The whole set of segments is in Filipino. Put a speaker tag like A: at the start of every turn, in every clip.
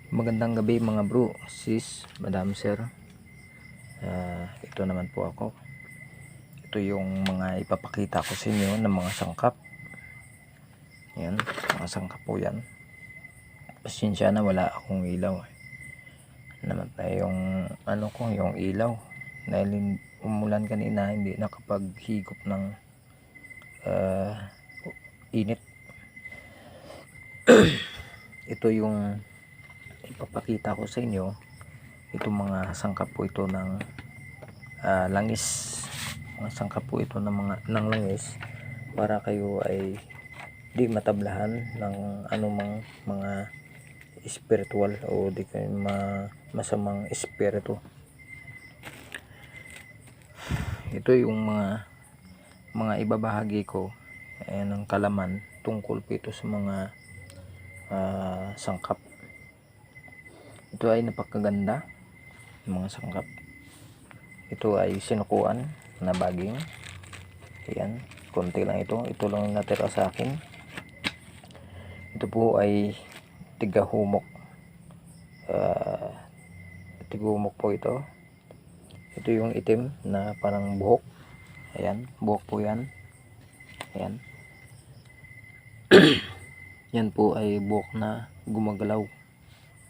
A: Magandang gabi mga bro, sis, madam, sir. Ito naman po ako. Ito yung mga ipapakita ko sa inyo ng mga sangkap. Yan, mga sangkap po yan. Pasensya na wala akong ilaw. Namatay yung yung ilaw. Dahil umulan kanina, hindi nakapaghigop ng init. Ito yung ipapakita ko sa inyo. Itong mga sangkap po ito ng langis. Mga sangkap po ito ng langis para kayo ay di matablahan ng anumang mga spiritual o di kayo masamang espiritu. Ito yung mga ibabahagi ko ng kalaman tungkol po ito sa mga sangkap. Ito ay napakaganda mga sangkap. Ito ay sinukuan na baging. Ayan, konti lang ito. Ito lang natira sa akin. Ito po ay tigahumok. Tigahumok po ito. Ito yung itim na parang buhok. Ayan, buhok po yan. Ayan. Yan po ay buhok na gumagalaw.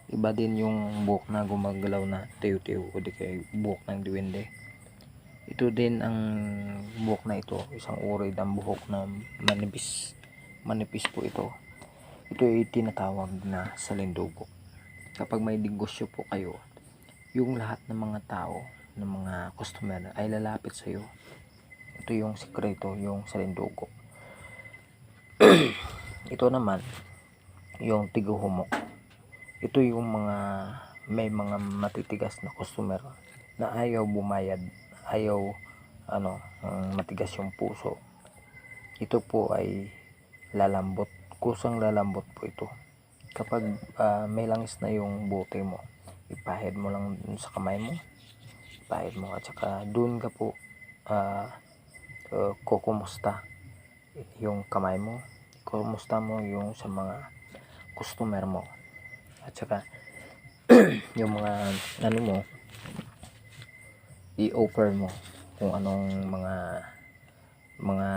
A: Iba din yung buhok na gumagalaw na tiyo-tiyo o di kaya buhok ng duwende. Ito din ang buhok na ito, isang uri ng buhok na manipis. Manipis po ito. Ito ay tinatawag na salindugo. Kapag may negosyo po kayo, yung lahat ng mga tao, ng mga customer ay lalapit sa iyo. Ito yung sikreto, yung salindugo. Ito naman, yung tiguhumok. Ito yung may mga matitigas na customer na ayaw bumayad, ayaw matigas yung puso. Ito po ay lalambot, kusang lalambot po ito. Kapag may langis na yung bote mo, ipahid mo lang sa kamay mo, ipahid mo at saka doon ka po kukumusta yung kamay mo, kumusta mo yung sa mga customer mo. At saka yung mga mo i-offer mo kung anong mga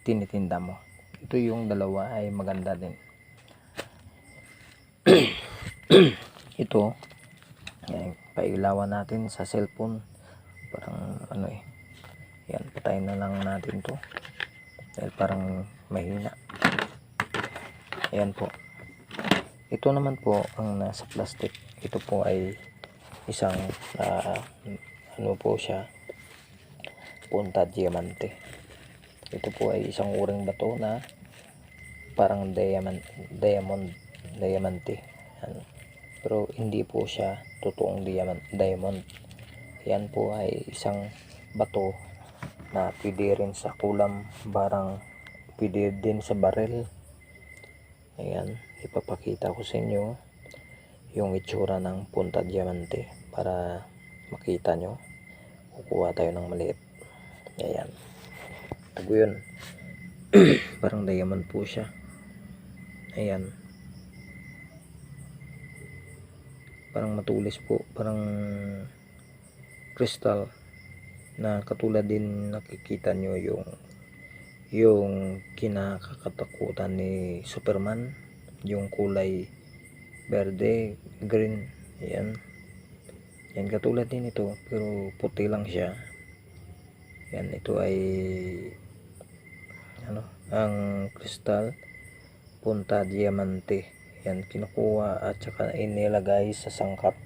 A: tinitinda mo. Ito yung dalawa ay maganda din. Ito pailawan natin sa cellphone, parang yan, patayin na lang natin to dahil parang mahina. Ayan po. Ito naman po ang nasa plastic. Ito po ay isang po siya, punta diamante. Ito po ay isang uring bato na parang diamante. Pero hindi po siya totoong diamond. Yan po ay isang bato na pwede rin sa kulam, barang pwede din sa baril. Ayan, ipapakita ko sa inyo yung itsura ng punta diamante para makita nyo. Kukuha tayo ng maliit. Ayan, tago yun. Parang diamond po siya. Ayan, parang matulis po, parang crystal na katulad din nakikita nyo yung kinakatakutan ni Superman, yung kulay berde, green. Ayan, yan katulad din ito pero puti lang siya. Yan, ito ay ang kristal punta diamante. Yan, kinukuha at saka inilagay sa sangkap.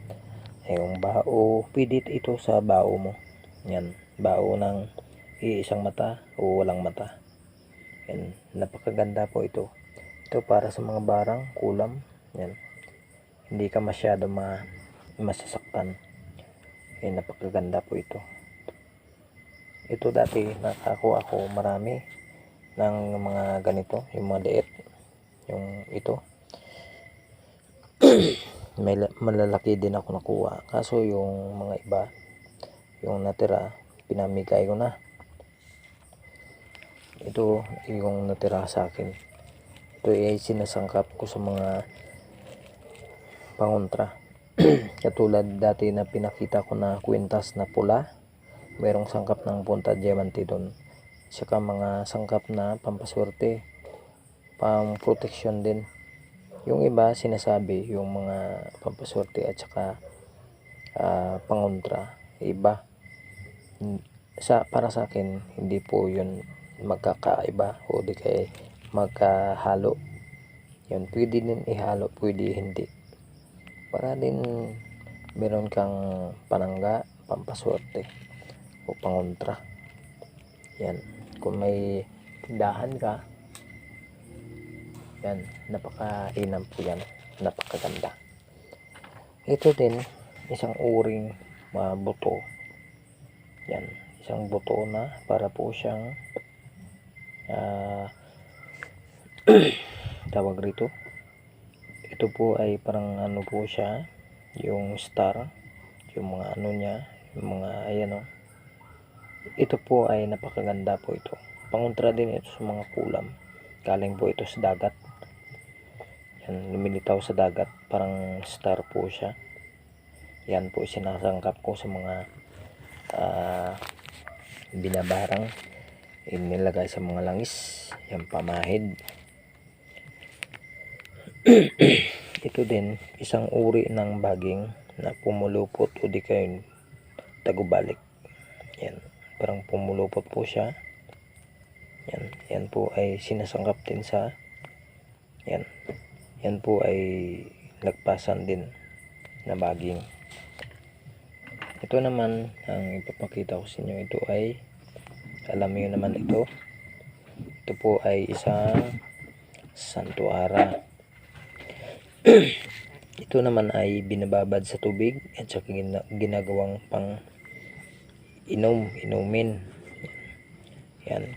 A: Yung bao, pwede ito sa bao mo. Yan, bao ng iisang mata o walang mata. Yan, napakaganda po ito. Ito para sa mga barang, kulam. Yan, hindi ka masyado masasaktan. Yan, napakaganda po ito. Ito dati nakakuha ako marami ng mga ganito, yung mga liit, yung ito. May malalaki din ako nakuha, kaso yung mga iba, yung natira, pinamigay ko na. Ito yung natira sa akin. Ito ay sinasangkap ko sa mga pangontra. Katulad dati na pinakita ko na kwintas na pula, mayroong sangkap ng punta diamante doon, saka mga sangkap na pampaswerte, pang protection din. Yung iba sinasabi yung mga pampaswerte at saka pangontra, iba. Para sa akin hindi po yun magkakaiba o di kaya magkahalo. Yun, pwede din ihalo, pwede hindi, para din meron kang panangga, pampaswerte o pangontra. Yan, kung may tindahan ka, yan, napakainam po yan, napakaganda. Ito din isang uring buto. Yan, isang buto na para po siyang tawag rito, ito po ay parang ano po siya, yung star, yung mga ano niya, yung mga ayan o. Ito po ay napakaganda po ito. Pangontra din ito sa mga kulam. Galing po ito sa dagat. Yan, lumilitaw sa dagat, parang star po siya. Yan po sinasangkap ko sa mga binabarang, inilagay sa mga langis. Yan, pamahid. Ito din isang uri ng baging na pumulupot o di kayo tagubalik. Yan, parang pumulupot po siya. Yan po ay sinasangkap din sa yan po ay lagpasan din na baging. Ito naman ang ipapakita ko sa inyo, ito ay alam niyo naman ito po ay isang santuara. Ito naman ay binababad sa tubig at saka ginagawang pang inumin. Yan,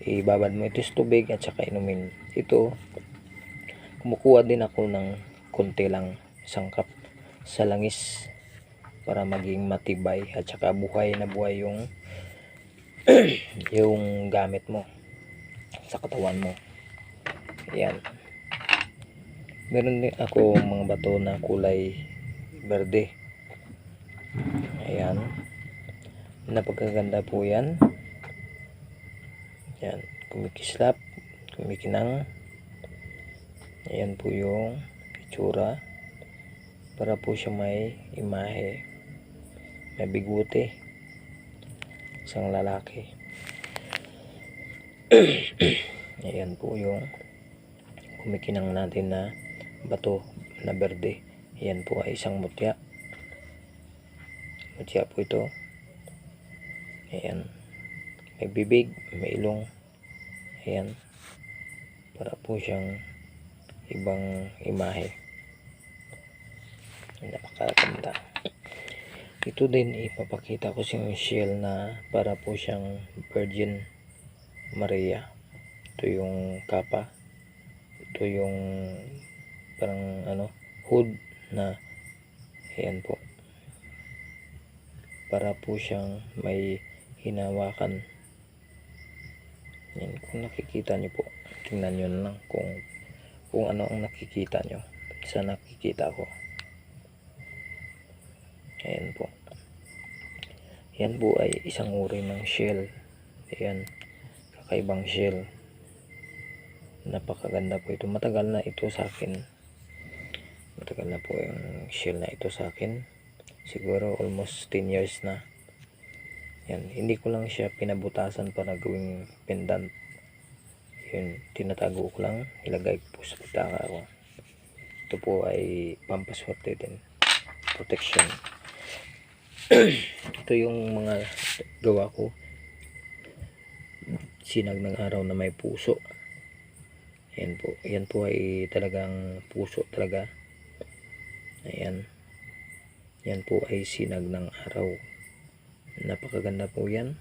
A: ibabad mo ito sa tubig at saka inumin. Ito, kumukuha din ako ng konti lang sangkap sa langis para maging matibay at saka buhay na buhay yung yung gamit mo sa katawan mo. Yan. Meron din ako mga bato na kulay berde. Ayan, napagkaganda po yan. Yan, kumikislap, kumikinang. Ayan po yung itsura, para po siya may imahe, may biguti, isang lalaki. Ayan po yung kumikinang natin na bato na berde. Yan po ay isang mutya po ito. Ayan, may bibig, may ilong. Ayan, para po siyang ibang imahe, napakaganda. Ito din ipapakita ko sa shell na para po siyang Virgin Maria. Ito yung kapa, ito yung parang hood na, ayan po, para po siyang may hinawakan. Yan, kung nakikita nyo po, tingnan nyo na lang kung ano ang nakikita nyo sa nakikita ko. Ayan po, yan po ay isang uri ng shell. Ayan, kakaibang shell, napakaganda po ito. Matagal na ito sa akin, matagal na po yung shell na ito sa akin, siguro almost 10 years na. Yan, hindi ko lang siya pinabutasan para gawing pendant. Yun, tinatago ko lang, ilagay ko po sa pitaka ko. Ito po ay pampaswerte din, protection. Ito yung mga gawa ko, sinag ng araw na may puso. Yan po, yan po ay talagang puso talaga. Ayan, yan po ay sinag ng araw, napakaganda po yan.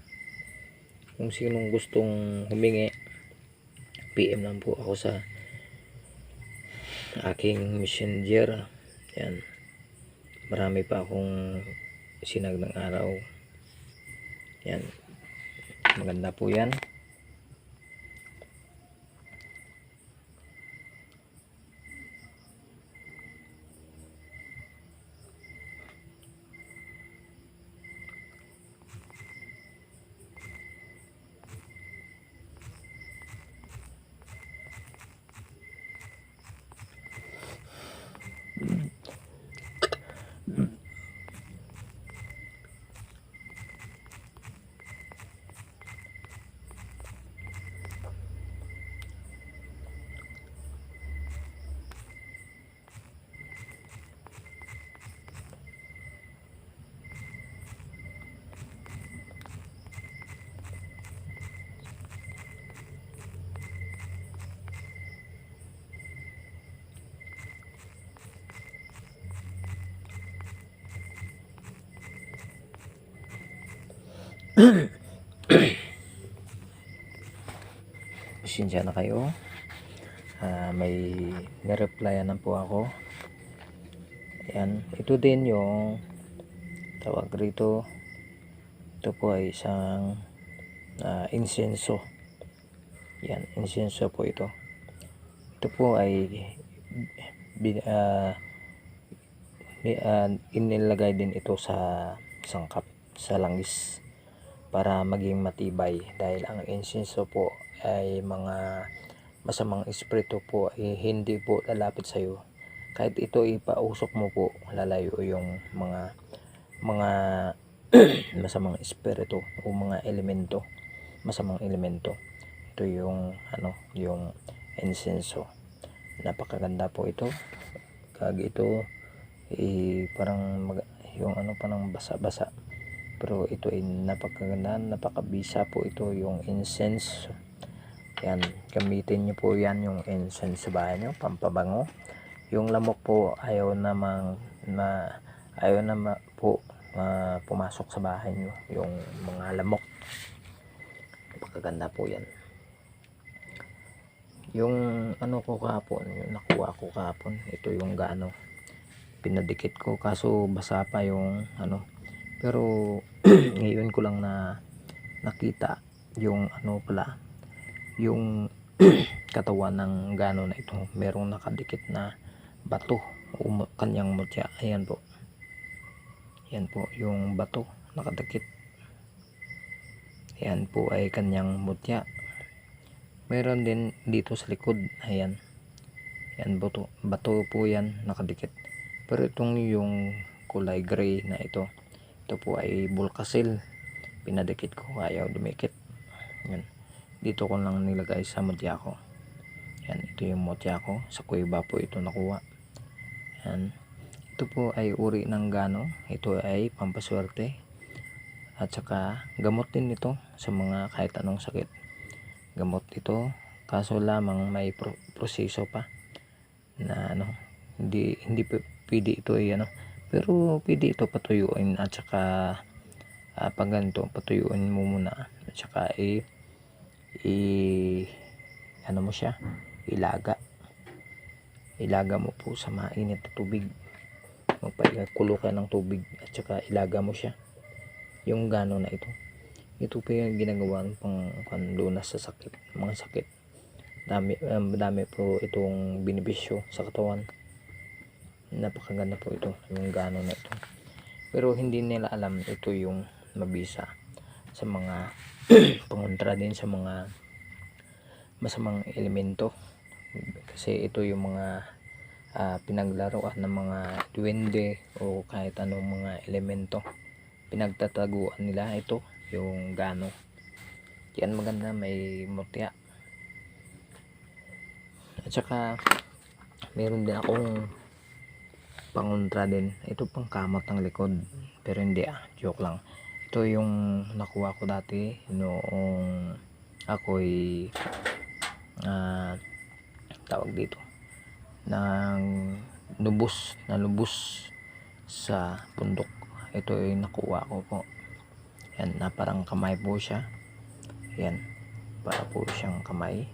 A: Kung sinong gustong humingi, PM lang po ako sa aking messenger. Yan, marami pa akong sinag ng araw. Yan, maganda po yan. Pasensya na kayo. May nireplyan na po ako. Ayan, ito din yung tawag rito. Ito po ay isang insenso. Yan, insenso po ito. Ito po ay inilagay din ito sa sangkap, sa langis, para maging matibay, dahil ang insenso po ay mga masamang espiritu po ay hindi po lalapit sa iyo. Kahit ito ipausok mo po, lalayo yung mga masamang espiritu o mga elemento, masamang elemento. Ito yung yung insenso. Napakaganda po ito. Kag ito parang yung parang basa-basa, pero ito ay napakaganda, napakabisa po ito, yung incense. Yan, gamitin nyo po yan, yung incense sa bahay nyo, pampabango. Yung lamok po ayaw na po pumasok sa bahay nyo, yung mga lamok. Napakaganda po yan. Yung ko kahapon, yung nakuha ko kahapon, ito yung pinadikit ko, kaso basa pa yung pero ngayon ko lang nakita yung pala yung katawan ng na ito, merong nakadikit na bato o kanyang mutya. Ayan po, yan po yung bato nakadikit. Yan po ay kanyang mutya. Meron din dito sa likod. Ayan, yan bato po yan nakadikit. Pero itong yung kulay gray na ito po ay bulkasil. Pinadikit ko, ayaw dumikit. Yan, dito ko lang nilagay sa mutya ko. Yan, ito yung mutya ko, sa kuweba po ito nakuha. Yan, ito po ay uri ng ito ay pampaswerte at saka gamot din ito sa mga kahit anong sakit. Gamot ito, kaso lamang may proseso pa na hindi pwede ito ay pero pwede ito patuyuin, at saka pag ganito patuyuin mo muna, at saka mo siya, ilaga mo po sa mainit na tubig. Magpakulo ka ng tubig at saka ilaga mo siya, yung na ito po yung ginagawa pang panlunas sa sakit, mga sakit. Dami po itong benepisyo sa katawan. Napakaganda po ito, yung na ito. Pero hindi nila alam ito yung mabisa sa mga pangontra din sa mga masamang elemento, kasi ito yung mga pinaglaruan ng mga duwende o kahit anong mga elemento, pinagtataguan nila ito, yung yan. Maganda, may mutya. At saka meron din akong pangontra din, ito pang kamot ng likod, pero hindi, joke lang. Ito yung nakuha ko dati noong ako'y tawag dito ng lubos sa bundok. Ito ay nakuha ko po. Yan, na parang kamay po siya. Yan, para po siyang kamay.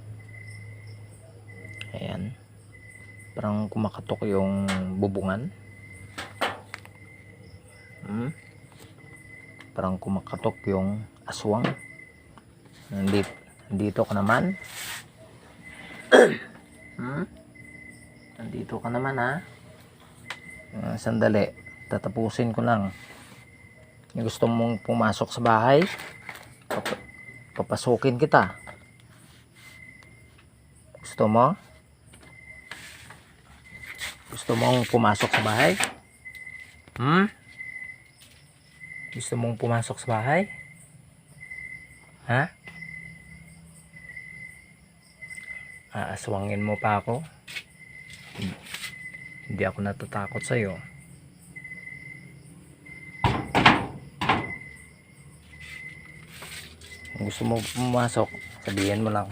A: Ayan, parang kumakatok yung bubungan. Parang kumakatok yung aswang. Nandito ka naman. Nandito ka naman, sandali, tatapusin ko lang. Gusto mong pumasok sa bahay, papasukin kita. Gusto mong pumasok sa bahay? Gusto mong pumasok sa bahay? Aaswangin mo pa ako? Hindi ako natatakot sa iyo. Kung gusto mo pumasok, sabihin mo lang.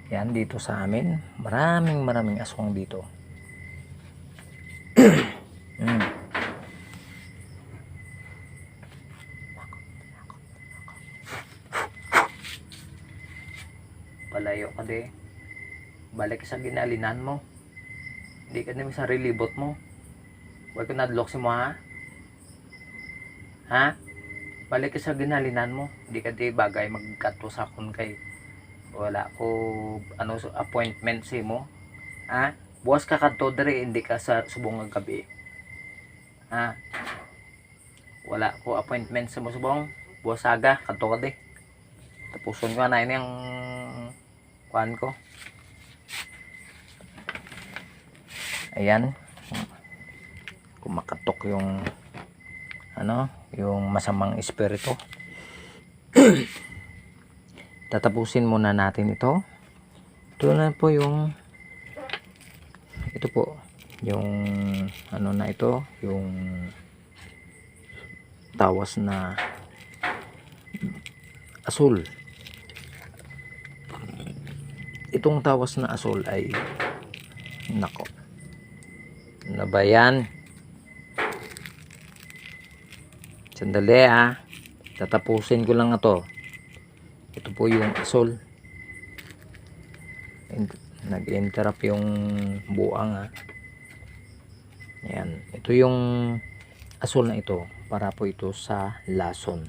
A: Yan, dito sa amin, maraming aswang dito. balik sa ginalinan mo. Hindi ka naman sa relibot mo. Huwag ko nadlok si mo ha. Ha? Balik ka sa ginalinan mo. Hindi ka di bagay magkato sa akon kay wala ko ano appointment si mo. Ha? Buwas ka kadto diri hindi ka sa subong nga gabi. Ha? Wala ko appointment sa mo subong. Buwas aga kadto ka di. Tapuson ko na ini ang kuan ko. Ayan. Kumakatok yung ano, yung masamang espiritu. Tatapusin muna natin ito. Ito na po yung ito po yung ano na ito, yung tawas na asul. Itong tawas na asul ay nako. Ano ba yan? Sandali tatapusin ko lang ito. Ito po yung asul. Nag-interrupt yung buang Ayan. Ito yung asul na ito. Para po ito sa lason.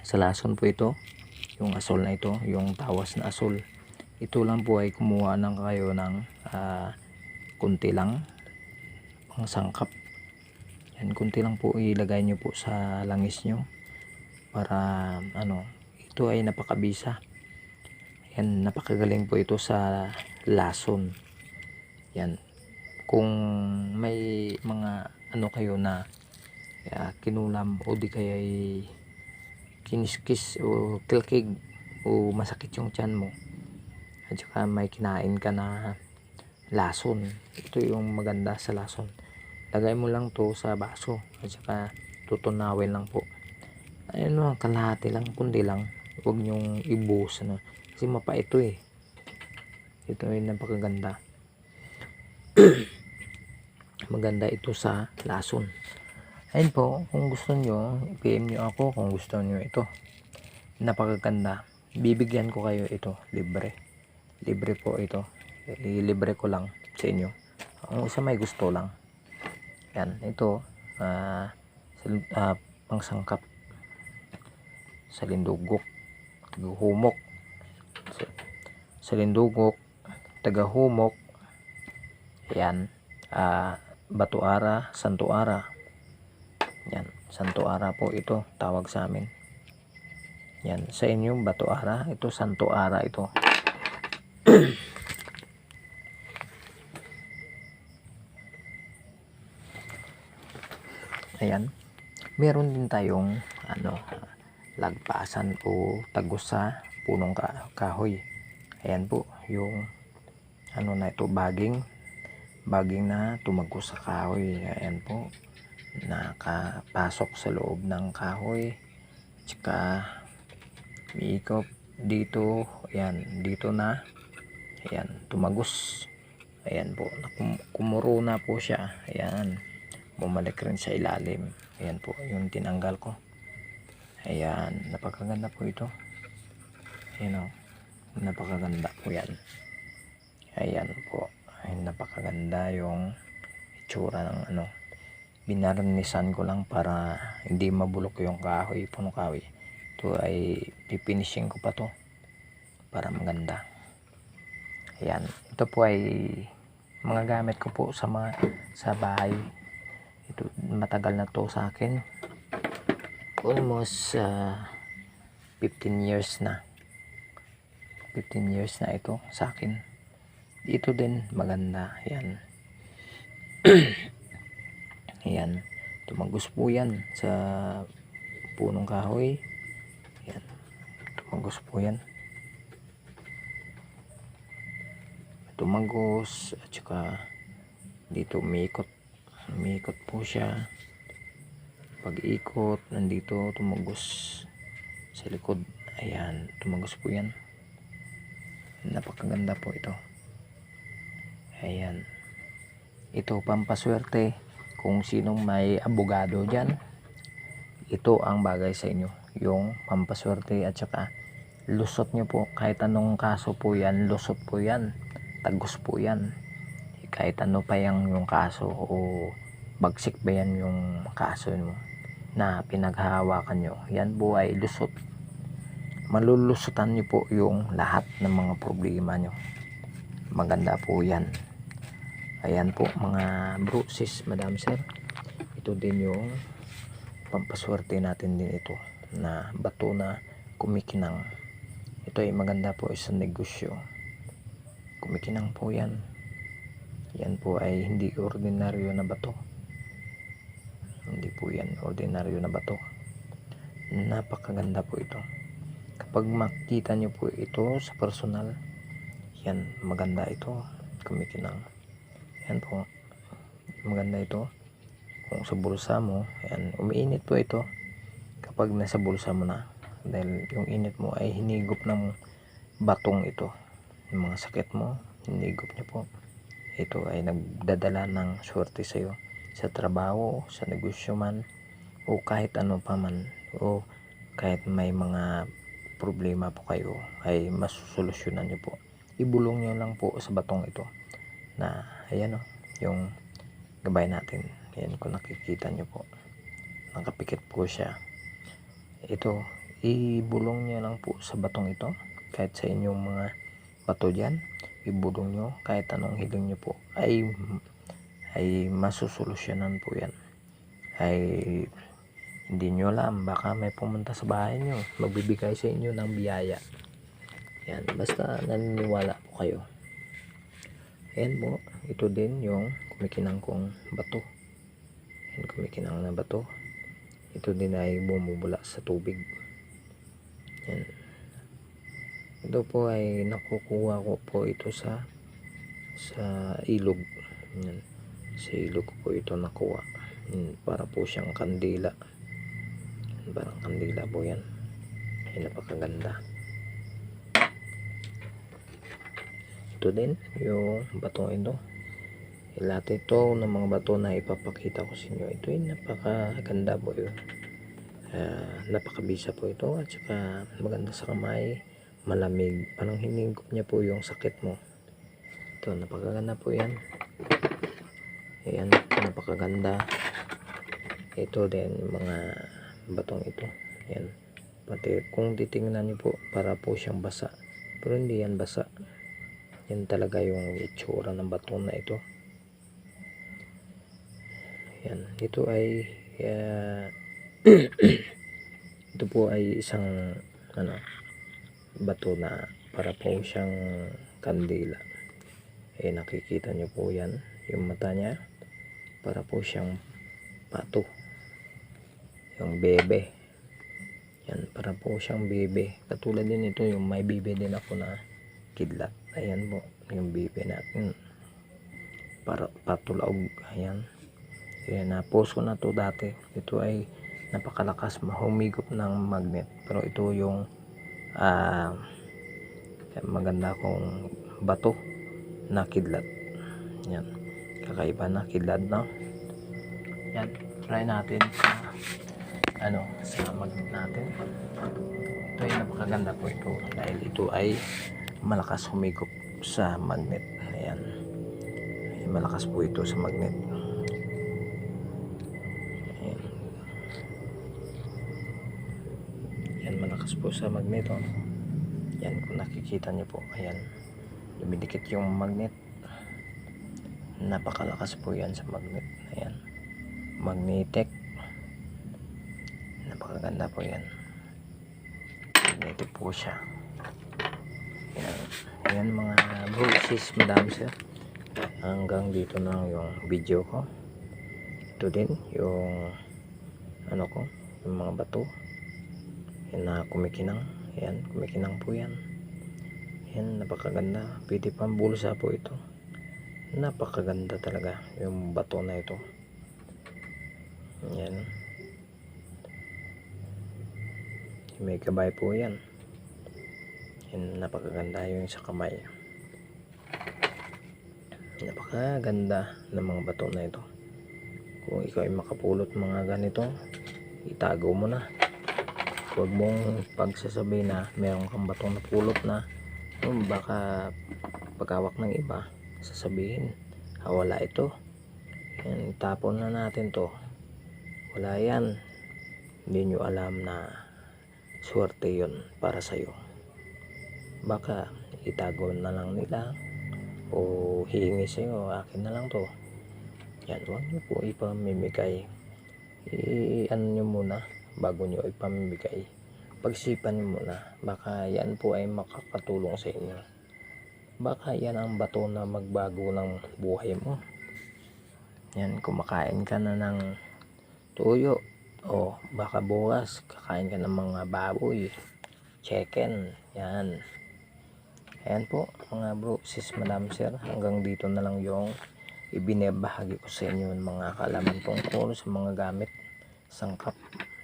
A: Sa lason po ito. Yung asul na ito. Yung tawas na asul. Ito lang po ay kumuha ng kayo ng kunti lang. Pang sangkap. Yan. Kunti lang po ilagay nyo po sa langis nyo. Para ano. Ito ay napakabisa. Yan. Napakagaling po ito sa lason. Yan. Kung may mga ano kayo na kinulam o di kaya kiniskis o kilkig o masakit yung tiyan mo at saka may kinain ka na lason, ito yung maganda sa lason. Lagay mo lang to sa baso at saka tutunawin lang po. Ayun lang, kalahati lang, kundi lang, huwag nyong ibuhos kasi mapa ito ito ay napakaganda. Maganda ito sa lason. Ayun po, kung gusto nyo, PM nyo ako kung gusto nyo ito. Napakaganda. Bibigyan ko kayo ito, libre. Libre po ito. Libre ko lang sa inyo. Ang isa may gusto lang. Yan, ito, pangsangkap sa lindugok, tagahumok. Sa lindugok, tagahumok. Yan, Batuara, Santuara. Yan, Santuara po ito, tawag sa amin. Yan, sa inyo Batuara, ito Santuara ito. Ayan. Meron din tayong lagpasan o tagos sa punong kahoy. Ayan po, yung na ito, baging na tumagos sa kahoy. Ayan po, nakapasok sa loob ng kahoy, tsaka miikop dito. Ayan, dito na, ayan, tumagos. Ayan po, kumuro na po siya. Ayan, bumalik rin sa ilalim. Ayan po, yung tinanggal ko. Ayan, napakaganda po ito. Ayan napakaganda po yan. Ayan po, ay napakaganda yung itsura ng binarnisan ko lang para hindi mabulok yung kahoy, punong kahoy. Ito ay pipinishing ko pa to para maganda. Ayan, ito po ay mga gamit ko po sa bahay. Ito matagal na to sa akin, almost 15 years na ito sa akin. Ito din maganda. Ayan. Ayan, tumagos po yan sa punong kahoy. Ayan, tumagos po yan. Tumagos at saka dito umiikot po siya. Pag ikot, nandito tumagos sa likod. Ayan, tumagos po yan. Napakaganda po ito. Ayan, ito pampaswerte. Kung sinong may abogado dyan, ito ang bagay sa inyo, yung pampaswerte at saka lusot nyo po. Kahit anong kaso po yan, lusot po yan, tagos po yan. Kahit ano pa yung kaso o bagsik ba yan yung kaso mo na pinaghahawakan nyo, yan po ay lusot. Malulusutan nyo po yung lahat ng mga problema nyo. Maganda po yan. Ayan po mga bro, sis, madam, sir, ito din yung pampaswerte natin din ito na bato na kumikinang. Ito ay maganda po sa negosyo. Kumikinang po yan. Yan po ay hindi ordinaryo na bato. Hindi po yan ordinaryo na bato. Napakaganda po ito. Kapag makita nyo po ito sa personal, yan, maganda ito. Kumikinang. Yan po. Maganda ito. Kung sa bulsa mo, yan, umiinit po ito. Kapag nasa bulsa mo na. Dahil yung init mo ay hinigop ng batong ito. Yung mga sakit mo, hinigop niya po. Ito ay nagdadala ng swerte sa iyo sa trabaho, sa negosyo man, o kahit ano pa man, o kahit may mga problema po kayo ay masusolusyonan nyo po. Ibulong nyo lang po sa batong ito na ayan o, yung gabay natin. Ayan, kung nakikita nyo po, nakapikit po siya. Ito, ibulong nyo lang po sa batong ito. Kahit sa inyong mga bato dyan, ibulong nyo. Kahit anong hiling nyo po ay masusolusyonan po yan. Ay hindi nyo alam, baka may pumunta sa bahay nyo, magbibigay sa inyo ng biyaya. Yan, basta naniniwala po kayo. Ayan po, ito din yung kumikinang kong bato. Yan, kumikinang na bato. Ito din ay bumubula sa tubig. Yan. Ito po ay nakukuha ko po ito sa ilog. Yan. Sa ilog ko po ito nakuha. Yan, para po siyang kandila. Parang kandila po yan. Ay, napakaganda. Ito din yung batong ito. Lahat ito ng mga bato na ipapakita ko sa inyo, ito ay napakaganda po yun. Napakabisa po ito at saka maganda sa kamay, malamig, parang hinigop niya po yung sakit mo. Ito, napakaganda po yan. Ayan, napakaganda. Ito din mga batong ito. Ayan, pati kung titingnan niyo po, para po siyang basa, pero hindi yan basa. Yan talaga yung itsura ng bato na ito. Yan, ito ay ito po ay isang bato na para po siyang kandila. Nakikita nyo po yan, yung mata niya para po siyang pato, yung bebe. Yan, para po siyang bebe. Katulad din ito, yung may bebe din ako na kidlat. Ayan po, yung bebe natin, para patulaog. Ayan. Ayan, na-post ko na to dati. Ito ay napakalakas humigop ng magnet. Pero ito yung maganda kong bato na kidlat. Yan, kakaiba na kidlat na. Yan, try natin sa magnet natin. Ito ay napakaganda po ito dahil ito ay malakas humigop sa magnet. Ayan, malakas po ito sa magnet. Yan, malakas po sa magnet. Yan, kung nakikita nyo po, ayan, dumidikit yung magnet. Napakalakas po yan sa magnet. Ayan, magnetic. Napakaganda po yan. Magnetic po siya. Ayan, ayan mga bro, sis, madam, sir, hanggang dito na yung video ko. Ito din yung yung mga bato yan na kumikinang. Ayan, kumikinang po yan. Ayan, napakaganda. Pwede pang bulsa po ito. Napakaganda talaga yung bato na ito. Ayan, may gabay po yan. Ayan, napakaganda yung sa kamay. Napakaganda ng mga bato na ito. Kung ikaw ay makapulot mga ganito, itago mo na. Huwag mong pagsasabi na meron kang batong napulot na baka pagkawak ng iba sasabihin wala ito, yan, tapon na natin to. Wala yan, hindi nyo alam na swerte yun para sa'yo. Baka itago na lang nila o hihingi sa'yo, akin na lang to. Yan, huwag nyo po ipamimigay. Ano nyo muna bago nyo ipamimigay, pagsipan nyo muna. Baka yan po ay makakatulong sa inyo. Baka yan ang bato na magbago ng buhay mo. Yan, kumakain ka na ng tuyo, o baka bukas kakain ka ng mga baboy, chicken. Yan. Ayan po mga bro, sis, madam, sir, hanggang dito na lang yung ibinabahagi ko sa inyo ng mga kaalaman tungkol sa mga gamit sangkap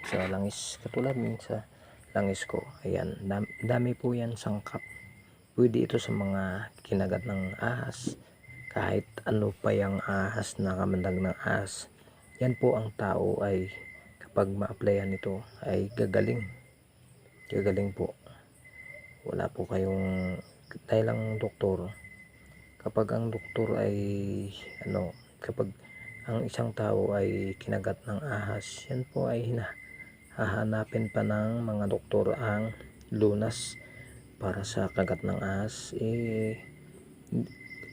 A: sa langis, katulad sa langis ko. Ayan, dami po yan sangkap. Pwede ito sa mga kinagat ng ahas, kahit ano pa yung ahas na kamandag ng ahas. Yan po ang tao ay kapag ma-applyan ito ay gagaling po. Wala po kayong, dahil ang doktor, kapag ang doktor ay kapag ang isang tao ay kinagat ng ahas, yan po ay hahanapin pa ng mga doktor ang lunas para sa kagat ng ahas.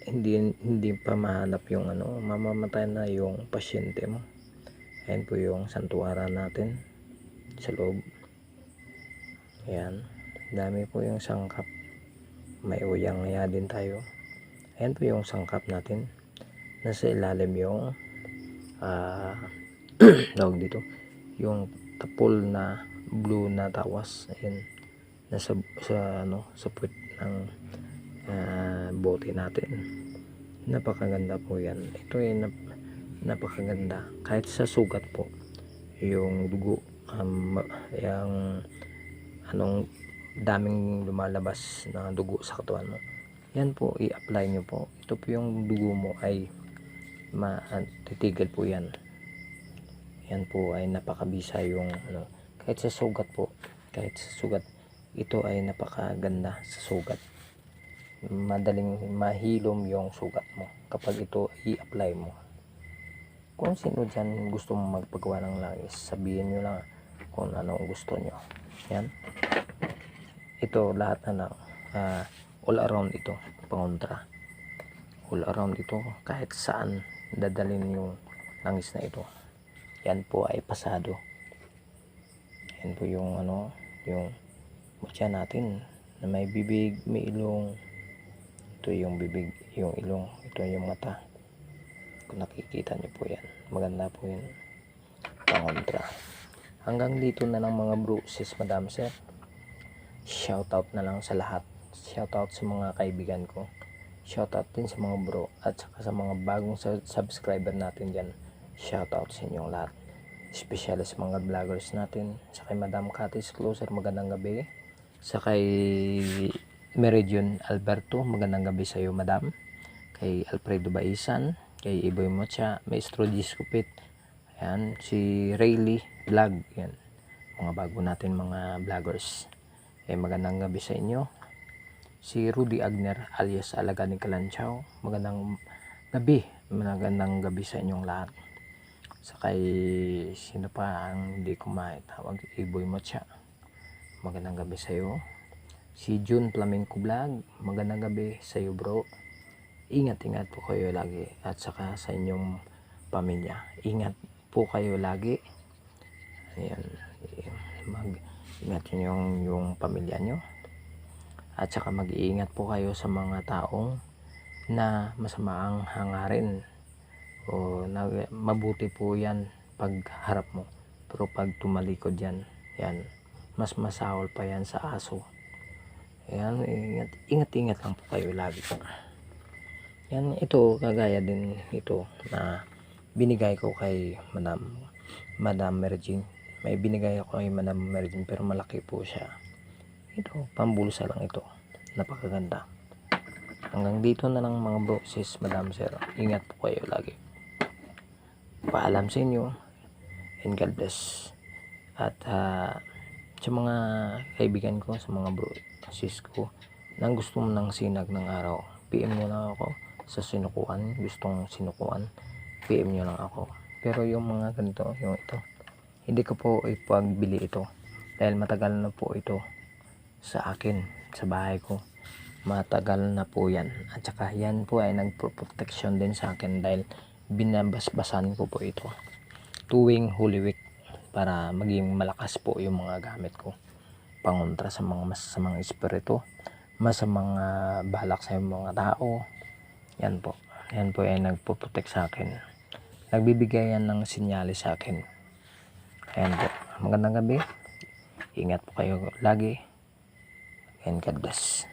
A: Hindi pa mahanap yung mamamatay na yung pasyente mo. Ayan po yung santuaran natin sa loob. Ayan, dami po yung sangkap. May uyang nga din tayo. Ayan po yung sangkap natin. Nasa ilalim yung tawag dito, yung tapol na blue na tawas. Ayan, nasa sa puwet ng bote natin. Napakaganda po yan. Ito ay napakaganda. Kahit sa sugat po, yung dugo, yung daming lumalabas na dugo sa katawan mo, yan po i-apply nyo po. Ito po yung dugo mo ay titigil po yan. Yan po ay napakabisa yung kahit sa sugat po, ito ay napakaganda sa sugat. Madaling mahilom yung sugat mo kapag ito i-apply mo. Kung sino dyan gusto mo magpagawa ng langis, sabihin nyo lang kung anong gusto nyo. Yan, ito lahat na all around ito, pangontra, all around ito, kahit saan dadalhin yung langis na ito, yan po ay pasado. Yan po yung yung mutya natin na may bibig, may ilong. Ito yung bibig, yung ilong, ito yung mata. Kung nakikita nyo po yan, maganda po yun, pangontra. Hanggang dito na lang mga bro, sis, madam, sir. Shoutout na lang sa lahat. Shoutout sa mga kaibigan ko. Shoutout din sa mga bro at saka sa mga bagong subscriber natin dyan. Shoutout sa inyong lahat. Especially sa mga vloggers natin. Sa kay Madam Katis Closer, magandang gabi. Sa kay Meridian Alberto, magandang gabi sa iyo, madam. Kay Alfredo Baisan, kay Iboy Mocha, Maestro Discupit, ayan, si Rayleigh Vlog, yan, mga bago natin mga vloggers. Magandang gabi sa inyo. Si Rudy Agner alias Alaganing Kalanchaw, magandang gabi sa inyong lahat. Sa kay sino pa ang hindi ko maitawag, Iboy Mocha, magandang gabi sa iyo. Si June Flamenco Vlog, magandang gabi sa iyo, bro. Ingat po kayo lagi, at saka sa inyong pamilya, ingat po kayo lagi. Ayan, mag-ingat yung pamilya nyo, at saka mag-iingat po kayo sa mga taong na masama ang hangarin, o mabuti po yan pag harap mo, pero pag tumalikod yan, mas masahol pa yan sa aso. Ayan, ingat lang po kayo lagi. Yan, ito kagaya din ito na binigay ko kay Madam Merging. May binigay ako kay Madam Merging pero malaki po siya. Ito, pambulsa lang ito. Napakaganda. Hanggang dito na lang mga bro, sis, madam, sir. Ingat po kayo lagi. Paalam sa inyo, and God bless. At sa mga kaibigan ko, sa mga bro, sis ko, nang gusto mo ng sinag ng araw, PM nyo lang ako. Sa sinukuan, gustong sinukuan, PM nyo lang ako. Pero yung mga ganito, yung ito, hindi ko po ipagbili ito dahil matagal na po ito sa akin, sa bahay ko. Matagal na po yan. At saka yan po ay nagprotection din sa akin dahil binabasbasan ko po ito tuwing Holy Week para maging malakas po yung mga gamit ko pangontra sa mga masasamang espiritu, masamang balak sa mga tao. Yan po ay nagpo-protect sa akin, nagbibigay yan ng sinyalis sa akin. Ayan po, magandang gabi, ingat po kayo lagi and God bless.